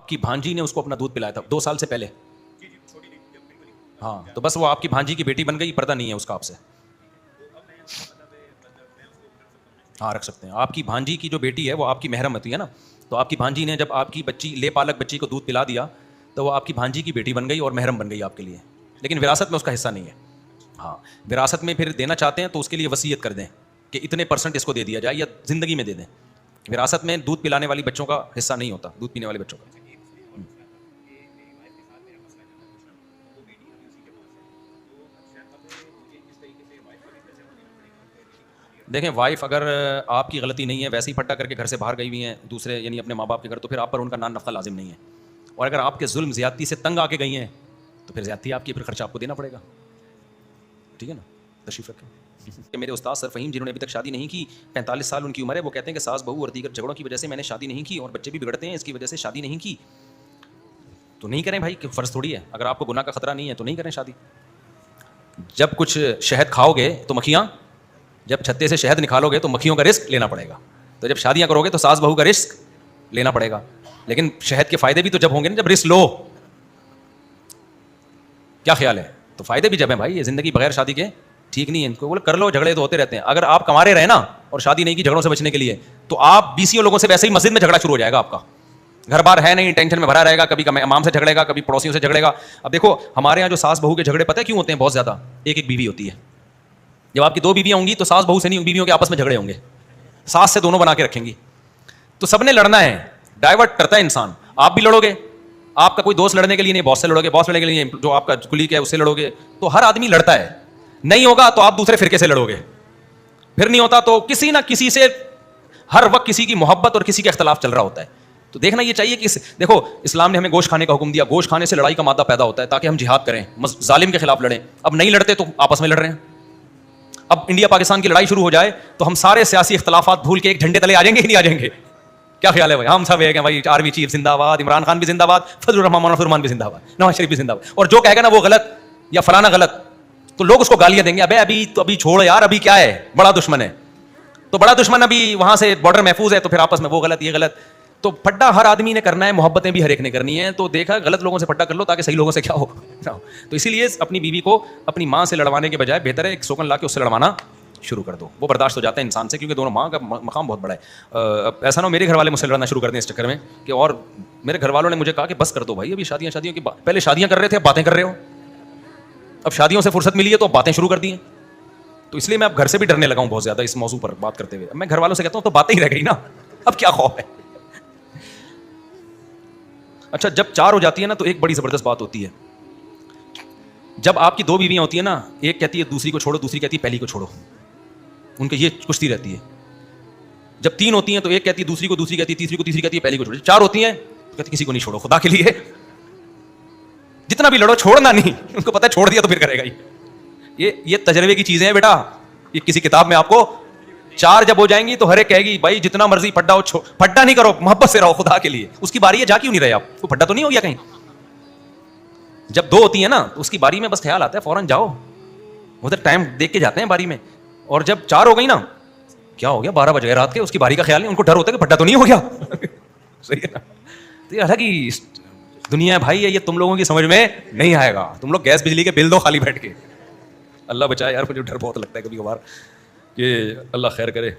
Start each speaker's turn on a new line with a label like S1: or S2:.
S1: کی بھانجی نے اس کو اپنا دودھ پلایا تھا 2 سال سے پہلے. ہاں تو بس وہ آپ کی بھانجی کی بیٹی بن گئی, پردہ نہیں ہے اس کا آپ سے. ہاں رکھ سکتے ہیں. آپ کی بھانجی کی جو بیٹی ہے وہ آپ کی محرم ہوتی ہے نا, تو آپ کی بھانجی نے جب آپ کی بچی لے پالک بچی کو دودھ پلا دیا تو وہ آپ کی بھانجی کی بیٹی بن گئی اور محرم بن گئی آپ کے لیے, لیکن وراثت میں اس کا حصہ نہیں ہے. ہاں وراثت میں پھر دینا چاہتے ہیں تو اس کے لیے وصیت کر دیں کہ اتنے % اس کو دے دیا جائے, یا زندگی میں دے دیں. وراثت میں دودھ پلانے والی بچوں کا حصہ نہیں ہوتا, دودھ پینے والے بچوں کا. دیکھیں وائف اگر آپ کی غلطی نہیں ہے, ویسے ہی پھٹا کر کے گھر سے باہر گئی ہوئی ہیں دوسرے یعنی اپنے ماں باپ کے گھر, تو پھر آپ پر ان کا نان نفقہ لازم نہیں ہے. اور اگر آپ کے ظلم زیادتی سے تنگ آ کے گئی ہیں تو پھر زیادتی آپ کی, پھر خرچہ آپ کو دینا پڑے گا. ٹھیک ہے نا, تشریف رکھیں. کہ میرے استاد سر فہیم جنہوں نے ابھی تک شادی نہیں کی, 45 سال ان کی عمر ہے, وہ کہتے ہیں کہ ساس بہو اور دیگر جھگڑوں کی وجہ سے میں نے شادی نہیں کی اور بچے بھی بگڑتے ہیں اس کی وجہ سے شادی نہیں کی. تو نہیں کریں بھائی, فرض تھوڑی ہے. اگر آپ کو گناہ کا خطرہ نہیں ہے تو نہیں کریں شادی. جب کچھ شہد کھاؤ گے تو مکھیاں, جب چھتے سے شہد نکالو گے تو مکھیوں کا رزق لینا پڑے گا. تو جب شادیاں کرو گے تو ساس بہو کا رزق لینا پڑے گا, لیکن شہد کے فائدے بھی تو جب ہوں گے نا جب رزق لو. کیا خیال ہے؟ تو فائدے بھی جب ہیں بھائی. یہ زندگی بغیر شادی کے ٹھیک نہیں ہے. ان کو بولے کر لو, جھگڑے تو ہوتے رہتے ہیں. اگر آپ کمارے رہے نا اور شادی نہیں کی جھگڑوں سے بچنے کے لیے, تو آپ 20 لوگوں سے ویسے ہی مسجد میں جھگڑا شروع ہو جائے گا. آپ کا گھر بار ہے نہیں, ٹینشن میں بھرا رہے گا, کبھی امام سے جھگڑے گا, کبھی پڑوسیوں سے جھگڑے گا. اب دیکھو ہمارے یہاں جو ساس بہو کے جھگڑے پتہ ہے کیوں ہوتے ہیں بہت زیادہ؟ ایک بیوی ہوتی ہے. جب آپ کی 2 بیویاں ہوں گی تو ساس بہو سے نہیں, بیویوں کے آپس میں جھگڑے ہوں گے. ساس سے دونوں بنا کے رکھیں گی. تو سب نے لڑنا ہے, ڈائیورٹ کرتا ہے انسان. آپ بھی لڑو گے, آپ کا کوئی دوست لڑنے کے لیے نہیں, باس سے لڑو گے, باس لڑنے کے لیے جو آپ کا کلیگ ہے اس سے لڑو گے. تو ہر آدمی لڑتا ہے. نہیں ہوگا تو آپ دوسرے فرقے سے لڑو گے, پھر نہیں ہوتا تو کسی نہ کسی سے ہر وقت کسی کی محبت اور کسی کا اختلاف چل رہا ہوتا ہے. تو دیکھنا یہ چاہیے کہ دیکھو اسلام نے ہمیں گوشت کھانے کا حکم دیا, گوشت کھانے سے لڑائی کا مادہ پیدا ہوتا ہے تاکہ ہم جہاد کریں, ظالم کے خلاف لڑیں. اب نہیں لڑتے تو آپس میں لڑ رہے ہیں. اب انڈیا پاکستان کی لڑائی شروع ہو جائے تو ہم سارے سیاسی اختلافات بھول کے ایک جھنڈے تلے آ جائیں گے ہی نہیں آ جائیں گے؟ کیا خیال ہے بھائی؟ ہم سب ایک ہیں بھائی. آرمی چیف زندہ باد, عمران خان بھی زندہ باد, فضل الرحمان مولانا فرمان بھی زندہ باد, نواز شریف بھی زندہ باد. اور جو کہے گا نا وہ غلط یا فلانا غلط تو لوگ اس کو گالیاں دیں گے. ابھی چھوڑ یار, ابھی کیا ہے, بڑا دشمن ہے. تو بڑا دشمن ابھی وہاں سے بارڈر محفوظ ہے تو پھر آپس میں وہ غلط یہ غلط. تو پھڈا ہر آدمی نے کرنا ہے, محبتیں بھی ہر ایک نے کرنی ہے. تو دیکھا غلط لوگوں سے پھڈا کر لو تاکہ صحیح لوگوں سے کیا ہو. تو اسی لیے اپنی بیوی کو اپنی ماں سے لڑوانے کے بجائے بہتر ہے ایک سوکن لا کے اس سے لڑوانا شروع کر دو. وہ برداشت ہو جاتا ہے انسان سے, کیونکہ دونوں ماں کا مقام بہت بڑا ہے. ایسا نہ ہو میرے گھر والے مجھ سے لڑنا شروع کر دیں اس چکر میں کہ, اور میرے گھر والوں نے مجھے کہا کہ بس کر دو بھائی, ابھی شادیوں کی پہلے شادیاں کر رہے تھے, اب باتیں کر رہے ہو. اب شادیوں سے فرصت ملی ہے تو اب باتیں شروع کر دی ہیں. تو اس لیے میں اب گھر سے بھی ڈرنے لگا ہوں بہت زیادہ اس موضوع پر بات کرتے ہوئے. میں گھر والوں سے کہتا ہوں تو باتیں ہی رہ گئی نا, اب کیا خوف ہے. اچھا جب 4 ہو جاتی ہے نا تو ایک بڑی زبردست بات ہوتی ہے. جب آپ کی 2 بیویاں ہوتی ہیں نا, ایک کہتی ہے دوسری کو چھوڑو, دوسری کہتی ہے پہلی کو چھوڑو. ان کی یہ کشتی رہتی ہے. جب 3 ہوتی ہیں تو ایک کہتی ہے دوسری کو, دوسری کہتی ہے تیسری کو, تیسری کہتی ہے پہلی کو چھوڑو. 4 ہوتی ہیں تو کہتی کسی کو نہیں چھوڑو خدا کے لیے. جتنا بھی لڑو چھوڑنا نہیں, ان کو پتہ ہے چھوڑ دیا تو پھر کرے گا ہی. یہ تجربے کی چیزیں ہیں بیٹا. یہ کسی کتاب میں آپ کو 4 جب ہو جائیں گی تو ہر ایک کہے گی بھائی جتنا مرضی پھڈا ہو, پھڈا نہیں کرو, محبت سے رہو خدا کے لیے. اس کی باری ہے, جا کیوں نہیں رہے آپ؟ کو پھڈا تو نہیں ہو گیا کہیں؟ جب 2 ہوتی ہیں نا تو اس کی باری میں بس خیال آتا ہے فوراً جاؤ, ادھر ٹائم دیکھ کے جاتے ہیں باری میں. اور جب 4 ہو گئی نا, کیا ہو گیا 12 بج گئے رات کے, اس کی باری کا خیال نہیں. ان کو ڈر ہوتا ہے کہ پھڈا تو نہیں ہو گیا. صحیح ہے نا. تو یہ الگ ہی دنیا ہے بھائی, یہ تم لوگوں کی سمجھ میں نہیں آئے گا. تم لوگ گیس بجلی کے بل دو خالی بیٹھ کے. اللہ بچائے یار, مجھے ڈر بہت لگتا ہے کبھی کبھار کہ اللہ خیر کرے.